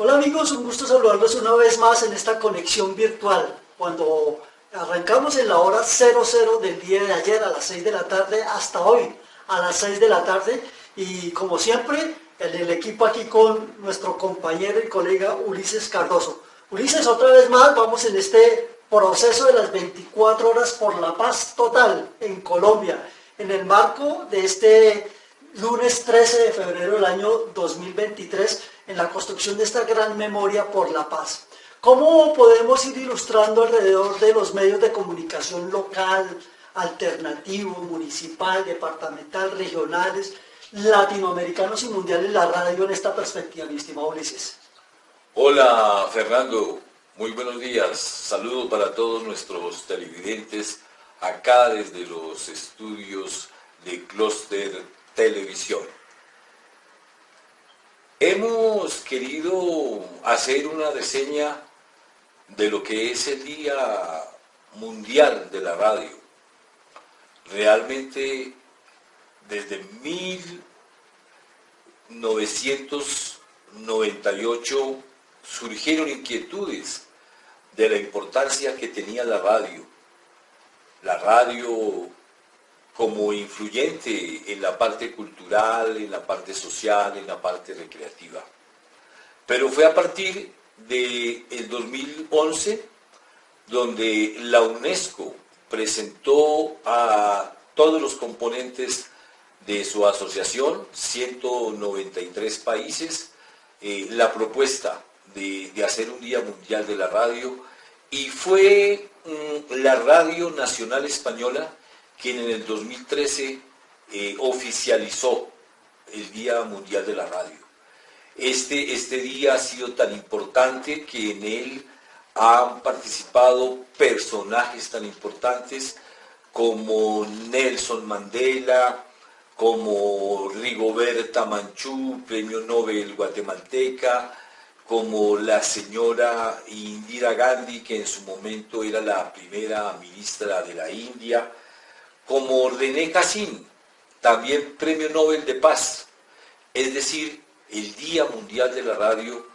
Hola amigos, un gusto saludarlos una vez más en esta conexión virtual. Cuando arrancamos en la hora 00 del día de ayer a las 6 de la tarde hasta hoy a las 6 de la tarde y como siempre en el equipo aquí con nuestro compañero y colega Ulises Cardoso. Ulises, otra vez más vamos en este proceso de las 24 horas por la paz total en Colombia, en el marco de este lunes 13 de febrero del año 2023, en la construcción de esta gran memoria por la paz. ¿Cómo podemos ir ilustrando alrededor de los medios de comunicación local, alternativo, municipal, departamental, regionales, latinoamericanos y mundiales la radio en esta perspectiva, mi estimado Ulises? Hola Fernando, muy buenos días. Saludos para todos nuestros televidentes acá desde los estudios de Clúster Televisión. Hemos querido hacer una reseña de lo que es el Día Mundial de la Radio. Realmente desde 1998 surgieron inquietudes de la importancia que tenía la radio como influyente en la parte cultural, en la parte social, en la parte recreativa. Pero fue a partir del 2011 donde la UNESCO presentó a todos los componentes de su asociación, 193 países, la propuesta de hacer un Día Mundial de la Radio, y fue la Radio Nacional Española quien en el 2013 oficializó el Día Mundial de la Radio. Este día ha sido tan importante que en él han participado personajes tan importantes como Nelson Mandela, como Rigoberta Menchú, premio Nobel guatemalteca, como la señora Indira Gandhi, que en su momento era la primera ministra de la India, como René Cassin, también premio Nobel de Paz. Es decir, el Día Mundial de la Radio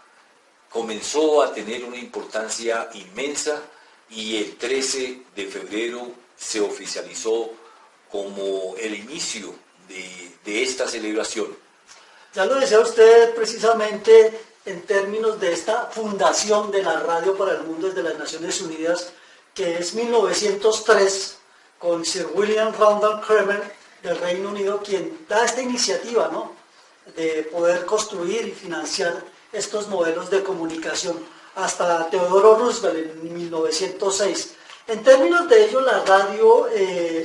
comenzó a tener una importancia inmensa y el 13 de febrero se oficializó como el inicio de esta celebración. Ya lo decía usted precisamente en términos de esta fundación de la radio para el mundo desde las Naciones Unidas, que es 1903, con Sir William Randolph Cremer del Reino Unido, quien da esta iniciativa, ¿no?, de poder construir y financiar estos modelos de comunicación, hasta Theodore Roosevelt en 1906. En términos de ello, la radio,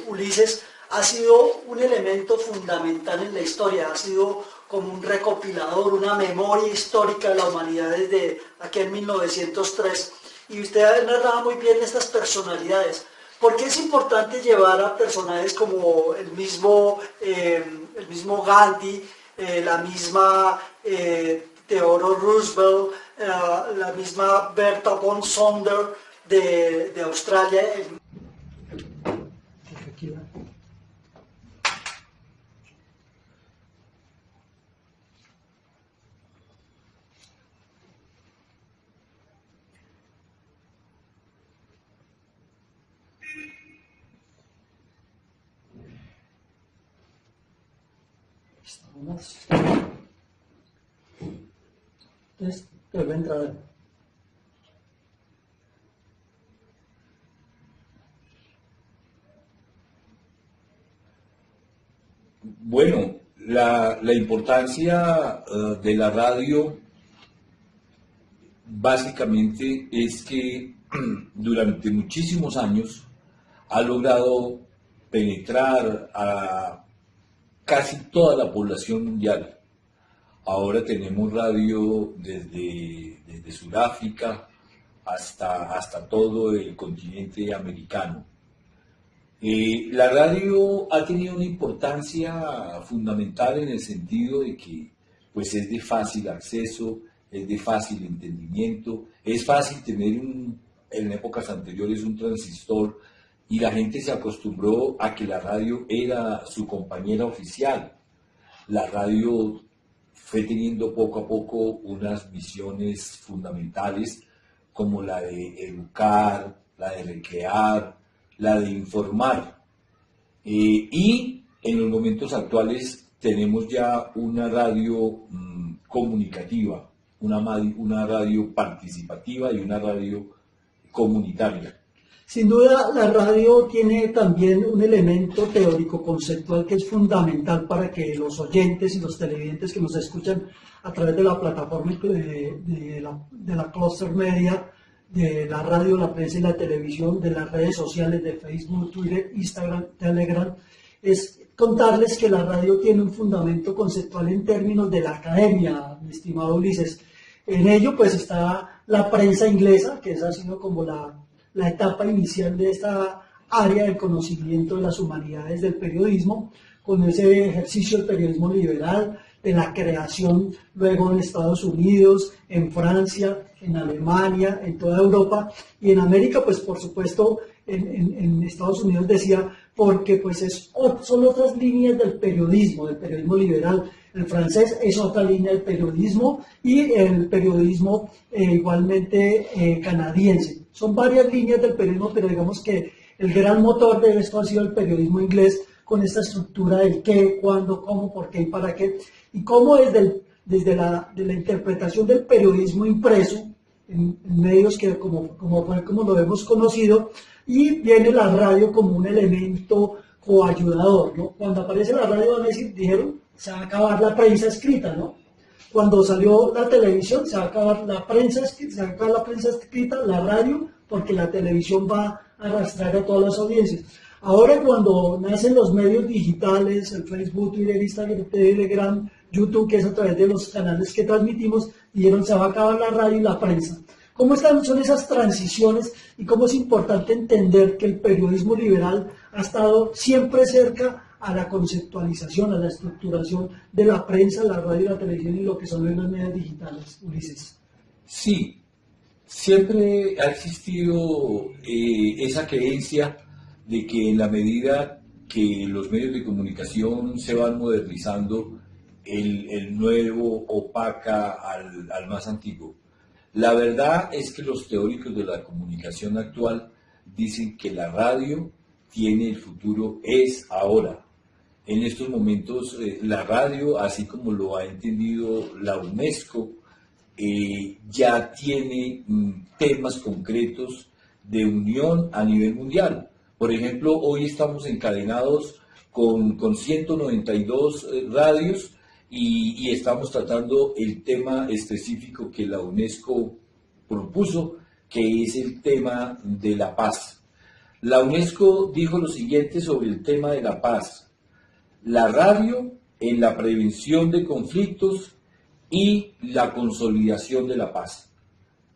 Ulises, ha sido un elemento fundamental en la historia, ha sido como un recopilador, una memoria histórica de la humanidad desde aquí en 1903. Y usted narraba muy bien estas personalidades. ¿Por qué es importante llevar a personajes como el mismo Gandhi, la misma Theodore Roosevelt, la misma Bertha von Sonder de Australia? Entonces, vuelve a entrar. Bueno, la importancia de la radio básicamente es que durante muchísimos años ha logrado penetrar a casi toda la población mundial. Ahora tenemos radio desde Sudáfrica hasta todo el continente americano. La radio ha tenido una importancia fundamental en el sentido de que pues, es de fácil acceso, es de fácil entendimiento, es fácil tener en épocas anteriores un transistor, y la gente se acostumbró a que la radio era su compañera oficial. La radio fue teniendo poco a poco unas misiones fundamentales como la de educar, la de recrear, la de informar. Y en los momentos actuales tenemos ya una radio comunicativa, una radio participativa y una radio comunitaria. Sin duda, la radio tiene también un elemento teórico conceptual que es fundamental para que los oyentes y los televidentes que nos escuchan a través de la plataforma de la Cluster Media, de la radio, la prensa y la televisión, de las redes sociales de Facebook, Twitter, Instagram, Telegram, es contarles que la radio tiene un fundamento conceptual en términos de la academia, mi estimado Ulises. En ello pues está la prensa inglesa, que esa ha sido como la etapa inicial de esta área del conocimiento de las humanidades del periodismo, con ese ejercicio del periodismo liberal, de la creación luego en Estados Unidos, en Francia, en Alemania, en toda Europa, y en América pues por supuesto en Estados Unidos decía, porque pues son otras líneas del periodismo liberal. El francés es otra línea del periodismo y el periodismo igualmente canadiense. Son varias líneas del periodismo, pero digamos que el gran motor de esto ha sido el periodismo inglés, con esta estructura del qué, cuándo, cómo, por qué y para qué, y cómo desde la interpretación del periodismo impreso, en medios que como lo hemos conocido, y viene la radio como un elemento coayudador, ¿no? Cuando aparece la radio van a decir, dijeron, se va a acabar la prensa escrita, ¿no? Cuando salió la televisión, se va a acabar la prensa escrita, la radio, porque la televisión va a arrastrar a todas las audiencias. Ahora cuando nacen los medios digitales, el Facebook, Twitter, Instagram, Telegram, YouTube, que es a través de los canales que transmitimos, dijeron se va a acabar la radio y la prensa. ¿Cómo son esas transiciones y cómo es importante entender que el periodismo liberal ha estado siempre cerca a la conceptualización, a la estructuración de la prensa, la radio y la televisión y lo que son los medios digitales, Ulises? Sí, siempre ha existido esa creencia de que en la medida que los medios de comunicación se van modernizando, el nuevo opaca al más antiguo. La verdad es que los teóricos de la comunicación actual dicen que la radio tiene el futuro, es ahora. En estos momentos la radio, así como lo ha entendido la UNESCO, ya tiene temas concretos de unión a nivel mundial. Por ejemplo, hoy estamos encadenados con 192 radios y estamos tratando el tema específico que la UNESCO propuso, que es el tema de la paz. La UNESCO dijo lo siguiente sobre el tema de la paz: la radio en la prevención de conflictos y la consolidación de la paz.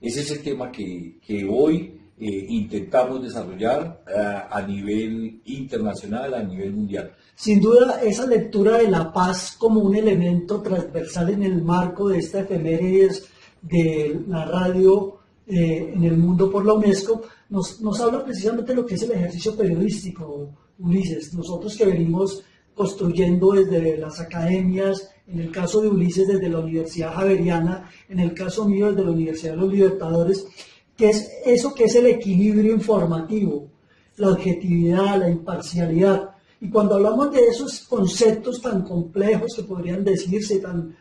Ese es el tema que hoy intentamos desarrollar a nivel internacional, a nivel mundial. Sin duda, esa lectura de la paz como un elemento transversal en el marco de esta efemérides de la radio en el mundo por la UNESCO, nos habla precisamente de lo que es el ejercicio periodístico, Ulises. Nosotros que venimos construyendo desde las academias, en el caso de Ulises desde la Universidad Javeriana, en el caso mío desde la Universidad de los Libertadores, que es eso que es el equilibrio informativo, la objetividad, la imparcialidad. Y cuando hablamos de esos conceptos tan complejos que podrían decirse tan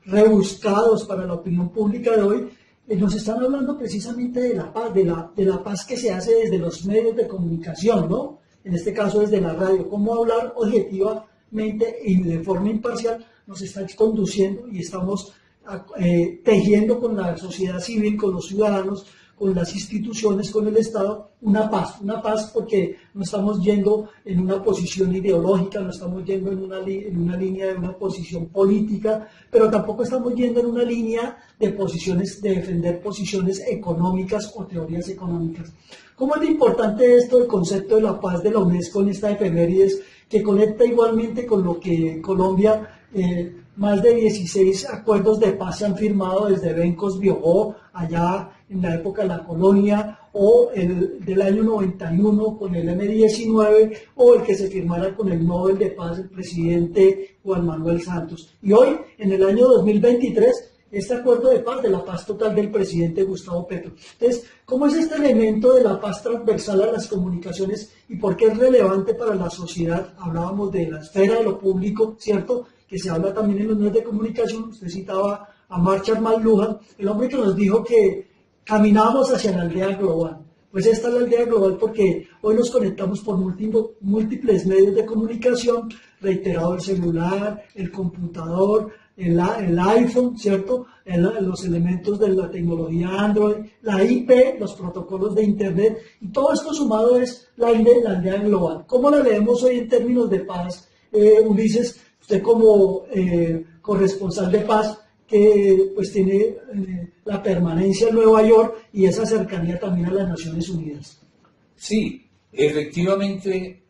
rebuscados para la opinión pública de hoy, nos están hablando precisamente de la paz, de la paz que se hace desde los medios de comunicación, ¿no? En este caso desde la radio. Cómo hablar objetivamente y de forma imparcial nos está conduciendo y estamos tejiendo con la sociedad civil, con los ciudadanos, con las instituciones, con el Estado, una paz porque no estamos yendo en una posición ideológica, no estamos yendo en una línea de una posición política, pero tampoco estamos yendo en una línea de posiciones, de defender posiciones económicas o teorías económicas. ¿Cómo es importante esto, el concepto de la paz de la UNESCO en esta efemérides, que conecta igualmente con lo que Colombia más de 16 acuerdos de paz se han firmado desde Bencos-Biobó, allá en la época de la colonia, o el del año 91 con el M-19, o el que se firmara con el Nobel de Paz el presidente Juan Manuel Santos. Y hoy, en el año 2023, este acuerdo de paz, de la paz total del presidente Gustavo Petro. Entonces, ¿cómo es este elemento de la paz transversal a las comunicaciones y por qué es relevante para la sociedad? Hablábamos de la esfera de lo público, ¿cierto?, que se habla también en los medios de comunicación. Usted citaba a Marshall McLuhan, el hombre que nos dijo que caminamos hacia la aldea global. Pues esta es la aldea global porque hoy nos conectamos por múltiples medios de comunicación, reiterado el celular, el computador, el iPhone, ¿cierto? Los elementos de la tecnología Android, la IP, los protocolos de Internet, y todo esto sumado es la aldea global. ¿Cómo la leemos hoy en términos de paz, Ulises? Usted como corresponsal de paz, que pues tiene la permanencia en Nueva York y esa cercanía también a las Naciones Unidas. Sí, efectivamente,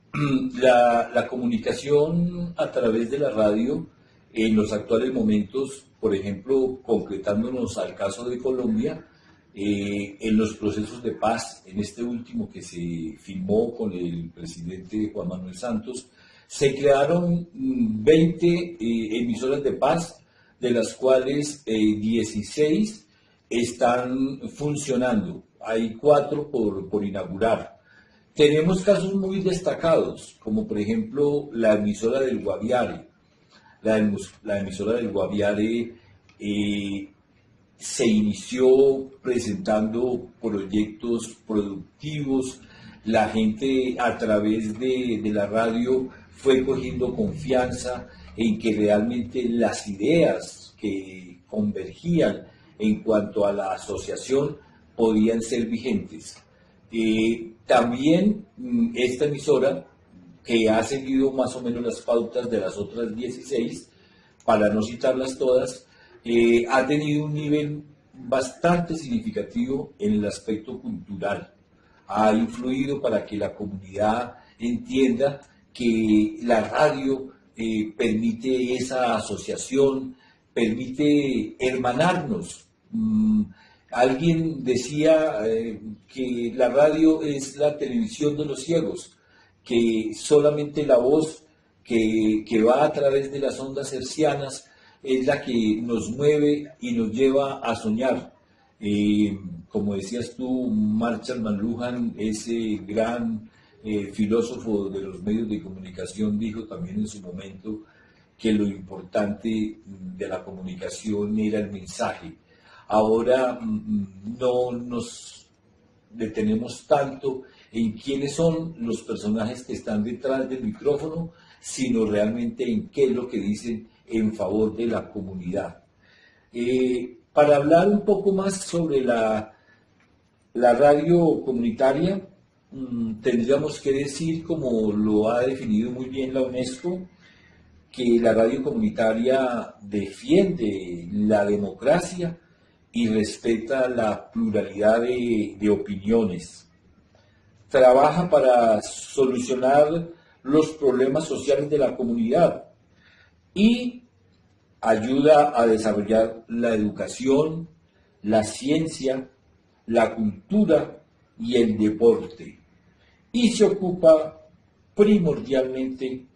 la comunicación a través de la radio en los actuales momentos, por ejemplo, concretándonos al caso de Colombia, en los procesos de paz, en este último que se firmó con el presidente Juan Manuel Santos, se crearon 20 emisoras de paz, de las cuales 16 están funcionando. Hay 4 por inaugurar. Tenemos casos muy destacados, como por ejemplo la emisora del Guaviare. La emisora del Guaviare se inició presentando proyectos productivos. La gente a través de la radio fue cogiendo confianza en que realmente las ideas que convergían en cuanto a la asociación podían ser vigentes. También esta emisora, que ha seguido más o menos las pautas de las otras 16, para no citarlas todas, ha tenido un nivel bastante significativo en el aspecto cultural. Ha influido para que la comunidad entienda que la radio permite esa asociación, permite hermanarnos. Alguien decía que la radio es la televisión de los ciegos, que solamente la voz que va a través de las ondas hercianas es la que nos mueve y nos lleva a soñar. Como decías tú, Marshall McLuhan, ese gran filósofo de los medios de comunicación, dijo también en su momento que lo importante de la comunicación era el mensaje. Ahora no nos detenemos tanto en quiénes son los personajes que están detrás del micrófono, sino realmente en qué es lo que dicen en favor de la comunidad. Para hablar un poco más sobre la radio comunitaria, tendríamos que decir, como lo ha definido muy bien la UNESCO, que la radio comunitaria defiende la democracia y respeta la pluralidad de opiniones. Trabaja para solucionar los problemas sociales de la comunidad y ayuda a desarrollar la educación, la ciencia, la cultura y el deporte. Y se ocupa primordialmente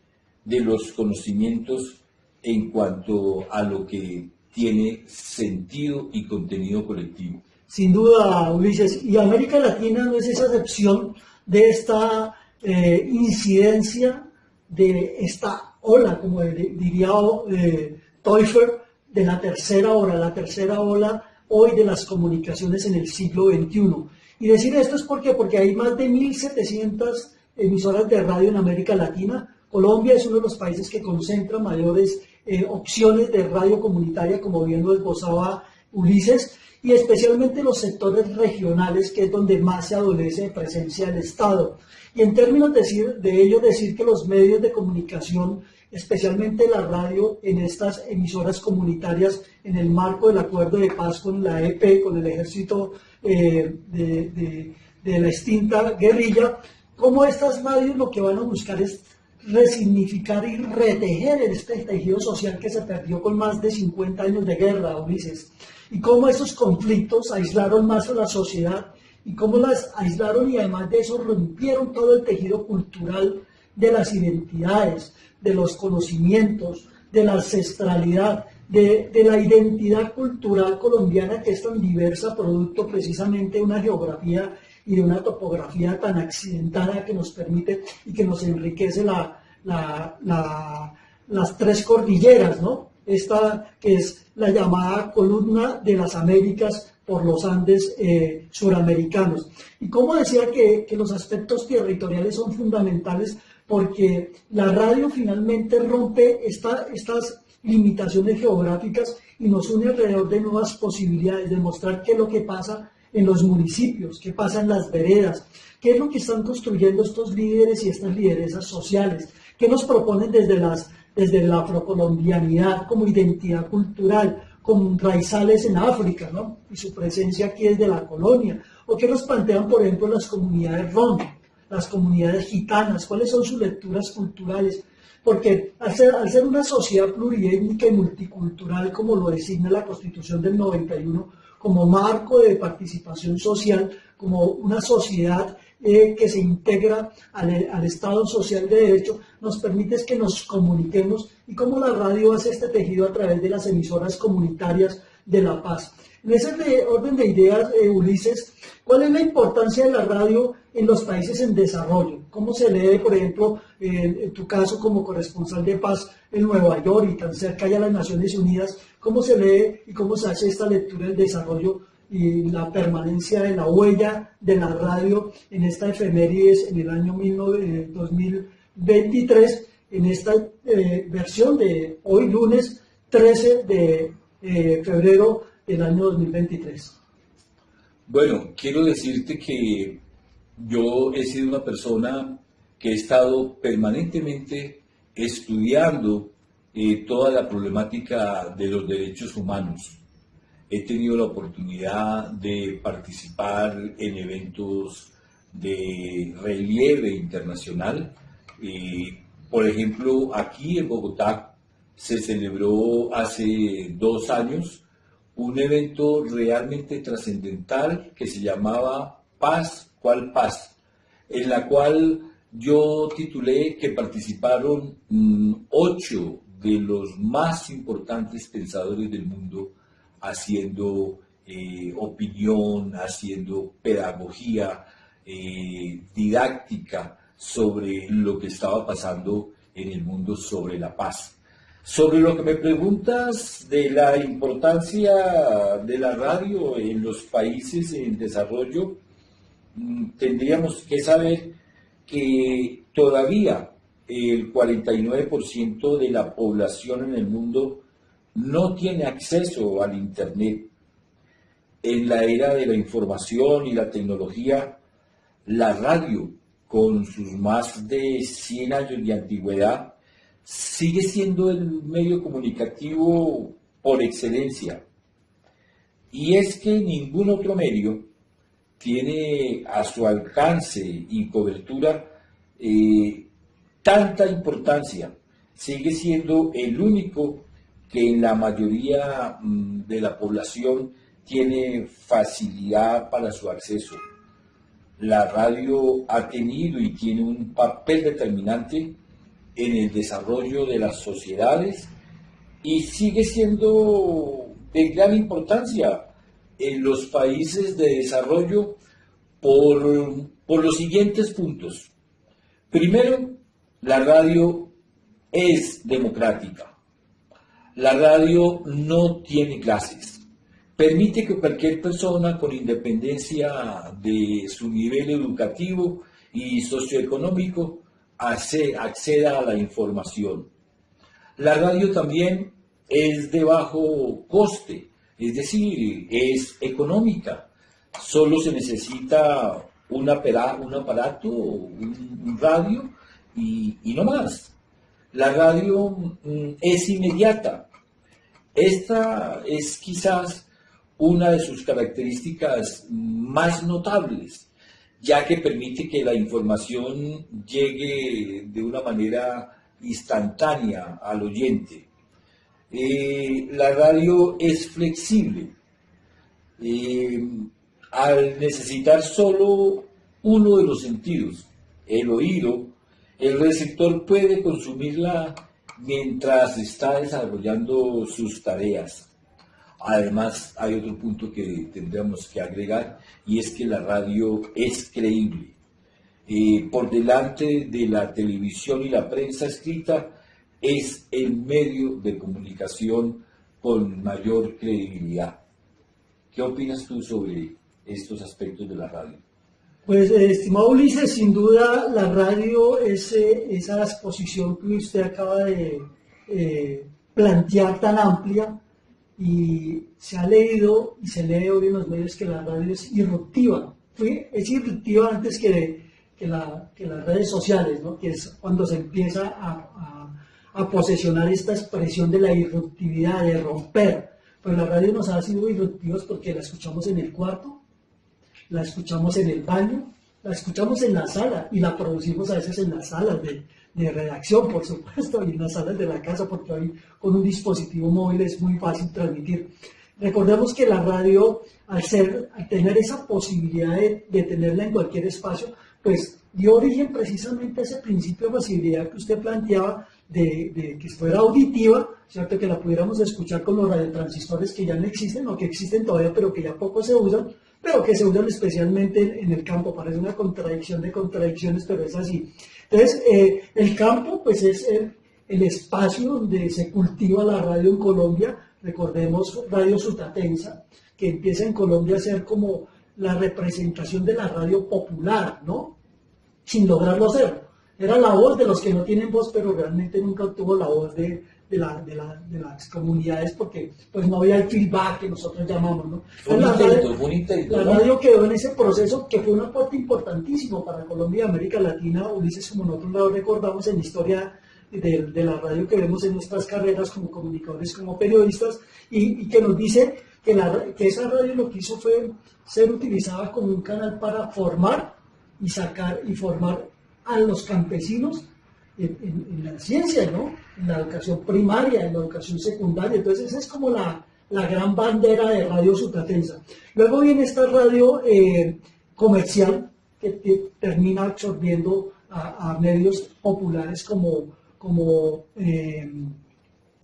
de los conocimientos en cuanto a lo que tiene sentido y contenido colectivo. Sin duda, Ulises, y América Latina no es esa excepción de esta incidencia, de esta ola, como diría Teuffer, de la tercera ola hoy de las comunicaciones en el siglo XXI. Y decir esto es porque hay más de 1.700 emisoras de radio en América Latina. Colombia es uno de los países que concentra mayores opciones de radio comunitaria, como bien lo esbozaba Ulises, y especialmente los sectores regionales, que es donde más se adolece de presencia del Estado. Y en términos de ello, decir que los medios de comunicación, especialmente la radio, en estas emisoras comunitarias, en el marco del acuerdo de paz con la EP, con el ejército de la extinta guerrilla, como estas radios lo que van a buscar es resignificar y retejer este tejido social que se perdió con más de 50 años de guerra, Ulises, y cómo esos conflictos aislaron más a la sociedad y cómo las aislaron y además de eso rompieron todo el tejido cultural de las identidades, de los conocimientos, de la ancestralidad, de la identidad cultural colombiana que es tan diversa, producto precisamente de una geografía y de una topografía tan accidentada que nos permite y que nos enriquece las tres cordilleras, ¿no? Esta que es la llamada columna de las Américas por los Andes suramericanos. Y como decía que los aspectos territoriales son fundamentales porque la radio finalmente rompe estas limitaciones geográficas y nos une alrededor de nuevas posibilidades de mostrar qué es lo que pasa en los municipios, qué pasa en las veredas, qué es lo que están construyendo estos líderes y estas lideresas sociales, qué nos proponen desde la afrocolombianidad como identidad cultural, como raizales en África, ¿no? Y su presencia aquí desde la colonia, o qué nos plantean, por ejemplo, las comunidades rom, las comunidades gitanas, cuáles son sus lecturas culturales, porque al ser una sociedad pluriétnica y multicultural, como lo designa la Constitución del 91, como marco de participación social, como una sociedad que se integra al Estado social de derecho, nos permite que nos comuniquemos y cómo la radio hace este tejido a través de las emisoras comunitarias de La Paz. En ese orden de ideas, Ulises, ¿cuál es la importancia de la radio en los países en desarrollo? ¿Cómo se lee, por ejemplo, en tu caso como corresponsal de paz en Nueva York y tan cerca ya a las Naciones Unidas, cómo se lee y cómo se hace esta lectura del desarrollo y la permanencia de la huella de la radio en esta efemérides en el año 2023, en esta versión de hoy lunes 13 de febrero del año 2023? Bueno, quiero decirte que yo he sido una persona que he estado permanentemente estudiando toda la problemática de los derechos humanos. He tenido la oportunidad de participar en eventos de relieve internacional. Por ejemplo, aquí en Bogotá se celebró hace 2 años un evento realmente trascendental que se llamaba Paz, ¿cuál paz?, en la cual yo titulé que participaron 8 de los más importantes pensadores del mundo haciendo opinión, haciendo pedagogía, didáctica sobre lo que estaba pasando en el mundo sobre la paz. Sobre lo que me preguntas de la importancia de la radio en los países en desarrollo, tendríamos que saber que todavía el 49% de la población en el mundo no tiene acceso al Internet. En la era de la información y la tecnología, la radio, con sus más de 100 años de antigüedad, sigue siendo el medio comunicativo por excelencia. Y es que ningún otro medio tiene a su alcance y cobertura tanta importancia. Sigue siendo el único que en la mayoría de la población tiene facilidad para su acceso. La radio ha tenido y tiene un papel determinante en el desarrollo de las sociedades y sigue siendo de gran importancia en los países de desarrollo por los siguientes puntos. Primero, la radio es democrática. La radio no tiene clases. Permite que cualquier persona, con independencia de su nivel educativo y socioeconómico, acceda a la información. La radio también es de bajo coste, es decir, es económica. Solo se necesita un aparato, un radio y no más. La radio es inmediata. Esta es quizás una de sus características más notables, ya que permite que la información llegue de una manera instantánea al oyente. La radio es flexible. Al necesitar solo uno de los sentidos, el oído, el receptor puede consumirla mientras está desarrollando sus tareas. Además, hay otro punto que tendríamos que agregar, y es que la radio es creíble. Por delante de la televisión y la prensa escrita, es el medio de comunicación con mayor credibilidad. ¿Qué opinas tú sobre estos aspectos de la radio? Pues, estimado Ulises, sin duda la radio es esa exposición que usted acaba de plantear tan amplia, y se ha leído y se lee hoy en los medios que la radio es irruptiva. Es irruptiva antes que las redes sociales, ¿no? Que es cuando se empieza a posesionar esta expresión de la irruptividad, de romper. Pues la radio nos ha sido irruptivos porque la escuchamos en el cuarto, la escuchamos en el baño, la escuchamos en la sala y la producimos a veces en las salas de redacción, por supuesto, y en las salas de la casa, porque hoy con un dispositivo móvil es muy fácil transmitir. Recordemos que la radio, al tener esa posibilidad de tenerla en cualquier espacio, pues dio origen precisamente a ese principio de facilidad que usted planteaba, de que fuera auditiva, ¿cierto? Que la pudiéramos escuchar con los radiotransistores que ya no existen, o que existen todavía, pero que ya poco se usan, pero que se usan especialmente en el campo. Parece una contradicción de contradicciones, pero es así. Entonces, el campo pues es el espacio donde se cultiva la radio en Colombia. Recordemos Radio Sutatensa, que empieza en Colombia a ser como la representación de la radio popular, ¿no? Sin lograrlo hacer. Era la voz de los que no tienen voz, pero realmente nunca obtuvo la voz de las comunidades, porque pues no había el feedback que nosotros llamamos, ¿no? La radio quedó en ese proceso, que fue un aporte importantísimo para Colombia y América Latina. Ulises, como nosotros lo recordamos en la historia de la radio que vemos en nuestras carreras como comunicadores, como periodistas, y que nos dice que esa radio lo que hizo fue ser utilizada como un canal para formar y formar a los campesinos en la ciencia, ¿no? En la educación primaria, en la educación secundaria. Entonces esa es como la gran bandera de Radio Sutatensa. Luego viene esta radio comercial que termina absorbiendo a medios populares como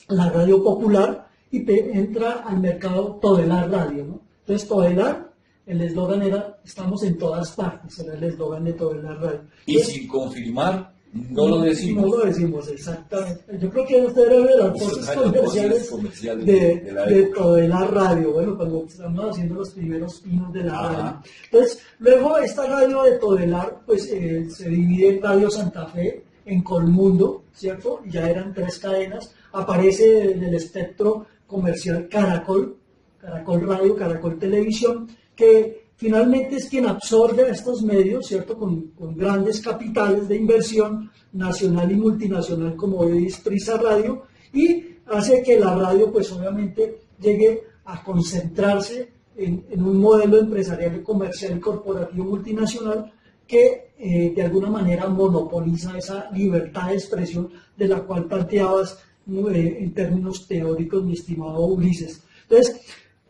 la radio popular, y entra al mercado Todelar Radio, ¿no? Entonces Todelar, el eslogan era "estamos en todas partes", era el eslogan de Todelar Radio. Y sin confirmar, no lo decimos. No lo decimos, exactamente. Yo creo que usted debe ver las voces comerciales de Todelar Radio, bueno, cuando estamos haciendo los primeros pinos de la radio. Entonces, luego esta radio de Todelar, pues se divide en Radio Santa Fe, en Colmundo, ¿cierto? Ya eran 3 cadenas. Aparece en el espectro comercial Caracol Radio, Caracol Televisión, que finalmente es quien absorbe a estos medios, ¿cierto? Con grandes capitales de inversión nacional y multinacional, como hoy es Prisa Radio, y hace que la radio, pues obviamente, llegue a concentrarse en un modelo empresarial, comercial y corporativo multinacional que de alguna manera monopoliza esa libertad de expresión de la cual planteabas en términos teóricos, mi estimado Ulises. Entonces,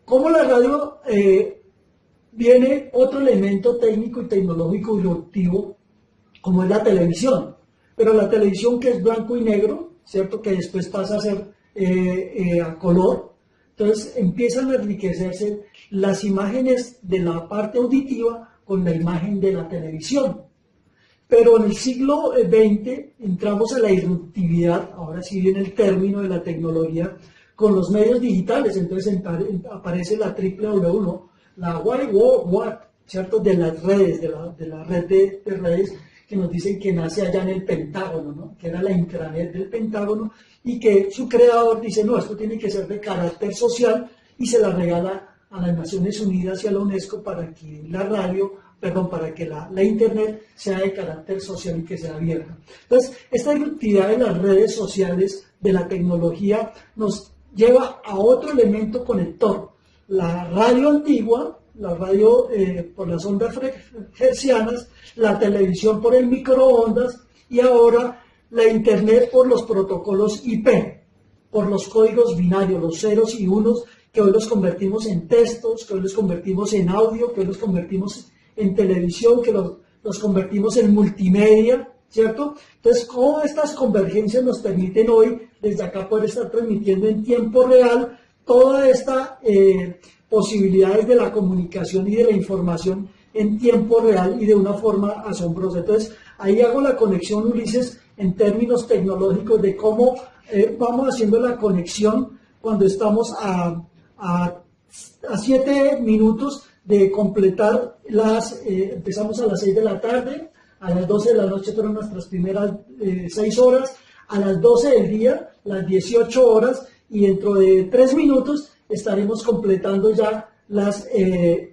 ¿cómo la radio viene otro elemento técnico y tecnológico disruptivo, como es la televisión? Pero la televisión, que es blanco y negro, ¿cierto? Que después pasa a ser a color. Entonces empiezan a enriquecerse las imágenes de la parte auditiva con la imagen de la televisión. Pero en el siglo XX entramos a la irruptividad, ahora sí viene el término de la tecnología, con los medios digitales. Entonces aparece la www, ¿no? La Wide World Wide, ¿cierto? De las redes, de la red de redes, que nos dicen que nace allá en el Pentágono, ¿no? Que era la intranet del Pentágono, y que su creador dice, no, esto tiene que ser de carácter social, y se la regala a las Naciones Unidas y a la UNESCO para que para que la Internet sea de carácter social y que sea abierta. Entonces, esta irruptividad de las redes sociales, de la tecnología, nos lleva a otro elemento conector. La radio antigua, la radio por las ondas hertzianas, la televisión por el microondas y ahora la internet por los protocolos IP, por los códigos binarios, los ceros y unos, que hoy los convertimos en textos, que hoy los convertimos en audio, que hoy los convertimos en televisión, que los convertimos en multimedia, ¿cierto? Entonces, cómo estas convergencias nos permiten hoy, desde acá, poder estar transmitiendo en tiempo real toda esta posibilidades de la comunicación y de la información en tiempo real y de una forma asombrosa. Entonces, ahí hago la conexión, Ulises, en términos tecnológicos de cómo vamos haciendo la conexión cuando estamos a 7 minutos de completar empezamos a las 6 de la tarde, a las 12 de la noche fueron nuestras primeras 6 horas, a las 12 del día, las 18 horas, y dentro de 3 minutos estaremos completando ya las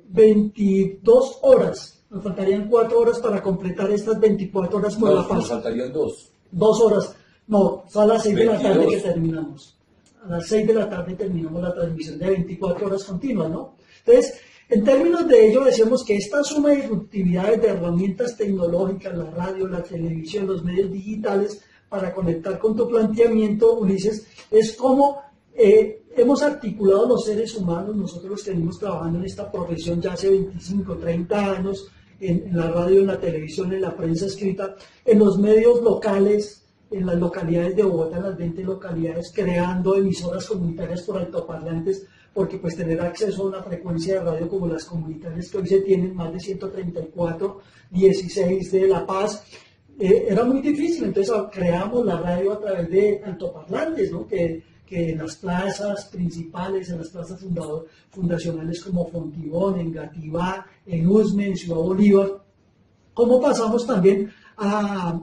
22 horas. Nos faltarían 4 horas para completar estas 24 horas por La Paz. Nos faltarían 2. 2 horas. No, son a las 6 de la 22. tarde que terminamos. A las 6 de la tarde terminamos la transmisión de 24 horas continuas, ¿no? Entonces, en términos de ello, decimos que esta suma de disruptividades de herramientas tecnológicas, la radio, la televisión, los medios digitales, para conectar con tu planteamiento, Ulises, es como hemos articulado los seres humanos, nosotros los que venimos trabajando en esta profesión ya hace 25, 30 años, en la radio, en la televisión, en la prensa escrita, en los medios locales, en las localidades de Bogotá, en las 20 localidades, creando emisoras comunitarias por altoparlantes, porque pues tener acceso a una frecuencia de radio como las comunitarias que hoy se tienen, más de 134, 16 de La Paz, era muy difícil. Entonces creamos la radio a través de altoparlantes, ¿no? que en las plazas principales, en las plazas fundacionales como Fontibón, en Gativá, en Usme, en Ciudad Bolívar, como pasamos también a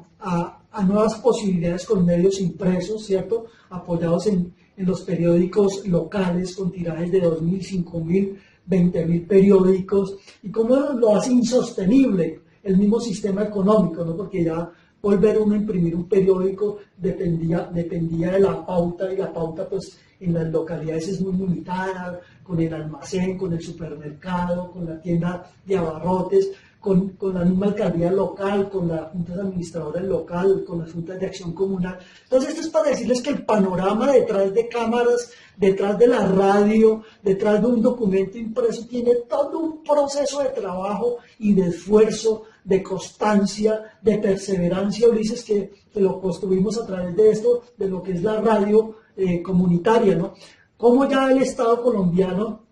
nuevas posibilidades con medios impresos, ¿cierto? Apoyados en los periódicos locales con tirajes de 2.000, 5.000, 20.000 periódicos, y cómo lo hace insostenible el mismo sistema económico, ¿no? Porque ya volver uno a imprimir un periódico dependía de la pauta, y la pauta pues en las localidades es muy limitada, con el almacén, con el supermercado, con la tienda de abarrotes, con la misma alcaldía local, con las juntas administradoras local, con las juntas de acción comunal. Entonces esto es para decirles que el panorama detrás de cámaras, detrás de la radio, detrás de un documento impreso, tiene todo un proceso de trabajo y de esfuerzo, de constancia, de perseverancia, Ulises, que lo construimos a través de esto, de lo que es la radio comunitaria, ¿no? Como ya el Estado colombiano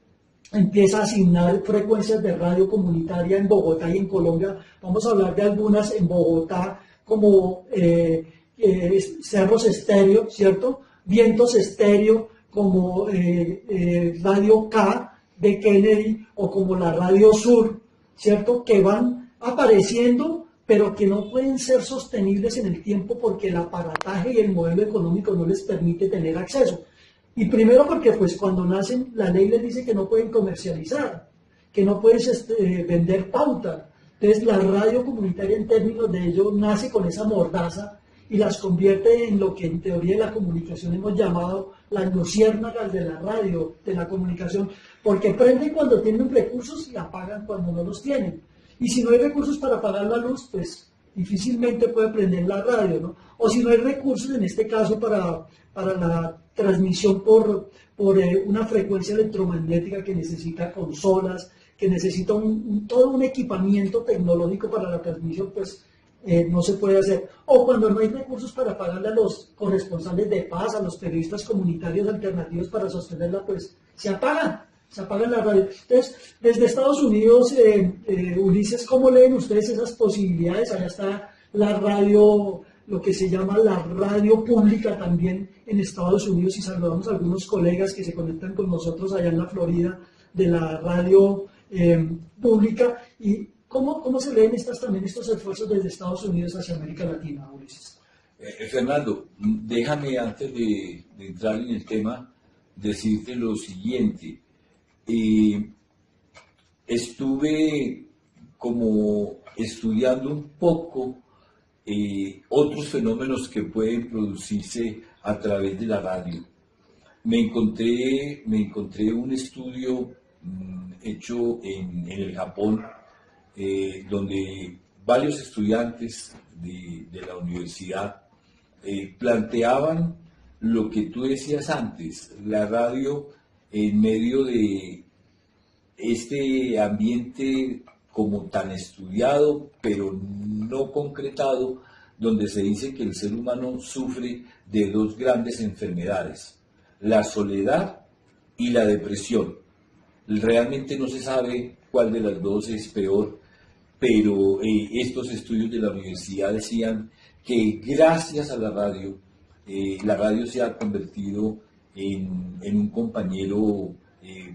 empieza a asignar frecuencias de radio comunitaria en Bogotá y en Colombia. Vamos a hablar de algunas en Bogotá, como Cerros Estéreo, ¿cierto? Vientos Estéreo, como Radio K de Kennedy, o como la Radio Sur, ¿cierto? Que van apareciendo, pero que no pueden ser sostenibles en el tiempo porque el aparataje y el modelo económico no les permite tener acceso. Y primero porque pues cuando nacen la ley les dice que no pueden comercializar, que no pueden vender pauta. Entonces la radio comunitaria en términos de ello nace con esa mordaza y las convierte en lo que en teoría de la comunicación hemos llamado las luciérnagas de la radio, de la comunicación, porque prenden cuando tienen recursos y apagan cuando no los tienen. Y si no hay recursos para pagar la luz, pues difícilmente puede prender la radio, ¿no? O si no hay recursos, en este caso, para la transmisión por una frecuencia electromagnética que necesita consolas, que necesita todo un equipamiento tecnológico para la transmisión, pues no se puede hacer. O cuando no hay recursos para pagarle a los corresponsales de paz, a los periodistas comunitarios alternativos para sostenerla, pues se apaga la radio. Entonces, desde Estados Unidos, Ulises, ¿cómo leen ustedes esas posibilidades? Allá está la radio, lo que se llama la radio pública también en Estados Unidos, y saludamos a algunos colegas que se conectan con nosotros allá en la Florida de la radio pública. ¿Y cómo se leen también estos esfuerzos desde Estados Unidos hacia América Latina, Ulises? Fernando, déjame antes de entrar en el tema decirte lo siguiente. Estuve como estudiando un poco otros fenómenos que pueden producirse a través de la radio. Me encontré un estudio hecho en el Japón, donde varios estudiantes de la universidad planteaban lo que tú decías antes, la radio en medio de este ambiente como tan estudiado, pero no concretado, donde se dice que el ser humano sufre de dos grandes enfermedades, la soledad y la depresión. Realmente no se sabe cuál de las dos es peor, pero estos estudios de la universidad decían que gracias a la radio se ha convertido en un compañero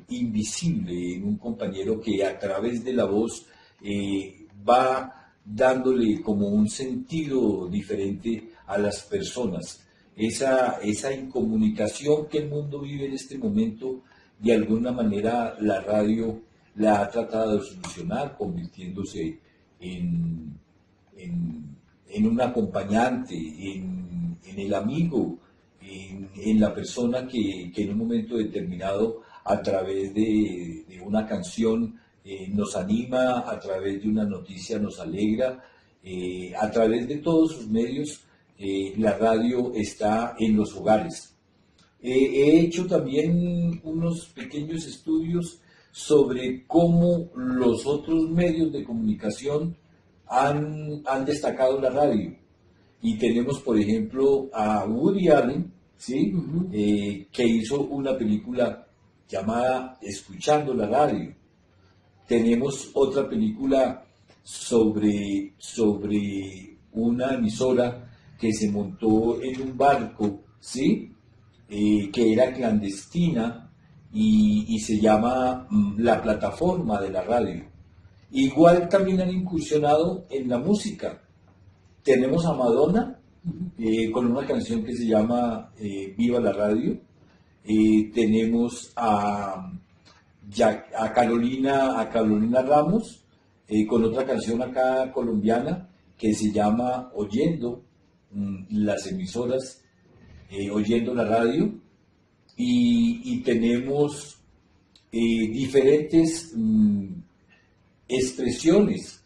invisible, en un compañero que a través de la voz va dándole como un sentido diferente a las personas. Esa incomunicación que el mundo vive en este momento, de alguna manera la radio la ha tratado de solucionar, convirtiéndose en un acompañante, en el amigo, en la persona que en un momento determinado, a través de una canción, nos anima, a través de una noticia nos alegra, a través de todos sus medios, la radio está en los hogares. He hecho también unos pequeños estudios sobre cómo los otros medios de comunicación han destacado la radio. Y tenemos, por ejemplo, a Woody Allen, ¿sí? Que hizo una película llamada Escuchando la radio. Tenemos otra película sobre una emisora que se montó en un barco, ¿sí? Que era clandestina y se llama La Plataforma de la Radio. Igual también han incursionado en la música. Tenemos a Madonna con una canción que se llama Viva la Radio. Tenemos a Carolina Ramos con otra canción acá colombiana que se llama Oyendo las emisoras, Oyendo la Radio, y tenemos diferentes expresiones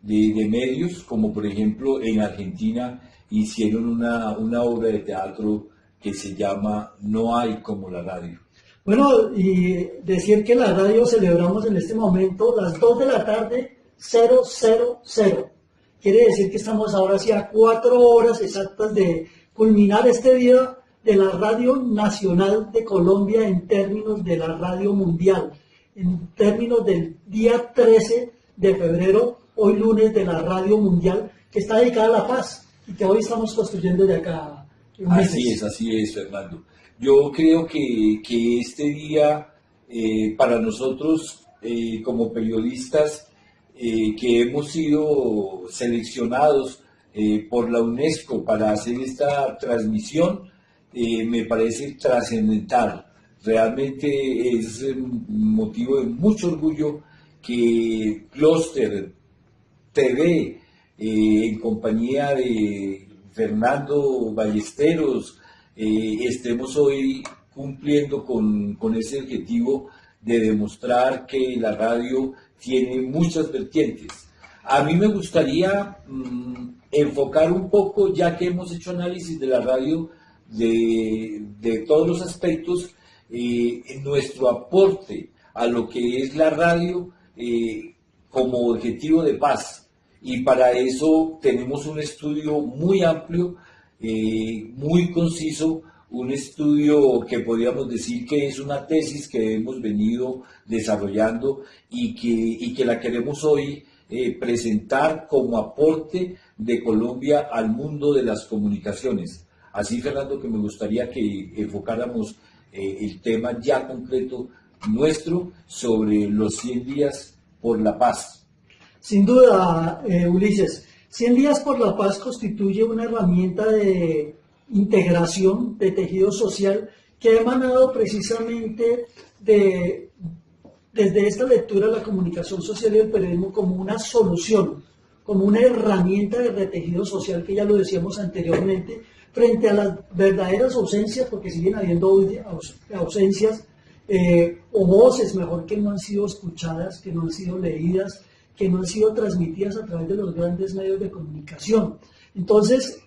de medios, como por ejemplo en Argentina hicieron una obra de teatro que se llama No hay como la radio. Bueno, y decir que la radio celebramos en este momento las 2 de la tarde, 000. Quiere decir que estamos ahora sí a 4 horas exactas de culminar este día de la Radio Nacional de Colombia en términos de la radio mundial, en términos del día 13 de febrero, hoy lunes, de la radio mundial, que está dedicada a la paz y que hoy estamos construyendo de acá. Así es, Fernando. Yo creo que este día, para nosotros como periodistas que hemos sido seleccionados por la UNESCO para hacer esta transmisión, me parece trascendental. Realmente es motivo de mucho orgullo que Cluster TV, en compañía de Fernando Ballesteros, estemos hoy cumpliendo con ese objetivo de demostrar que la radio tiene muchas vertientes. A mí me gustaría enfocar un poco, ya que hemos hecho análisis de la radio de todos los aspectos, en nuestro aporte a lo que es la radio como objetivo de paz. Y para eso tenemos un estudio muy amplio, muy conciso, un estudio que podríamos decir que es una tesis que hemos venido desarrollando y que la queremos hoy presentar como aporte de Colombia al mundo de las comunicaciones. Así, Fernando, que me gustaría que enfocáramos el tema ya concreto nuestro sobre los 100 días por la paz. Sin duda, Ulises, 100 días por la paz constituye una herramienta de integración de tejido social que ha emanado precisamente desde esta lectura de la comunicación social y el periodismo como una solución, como una herramienta de retejido social, que ya lo decíamos anteriormente, frente a las verdaderas ausencias, porque siguen habiendo ausencias o voces, mejor, que no han sido escuchadas, que no han sido leídas, que no han sido transmitidas a través de los grandes medios de comunicación. Entonces,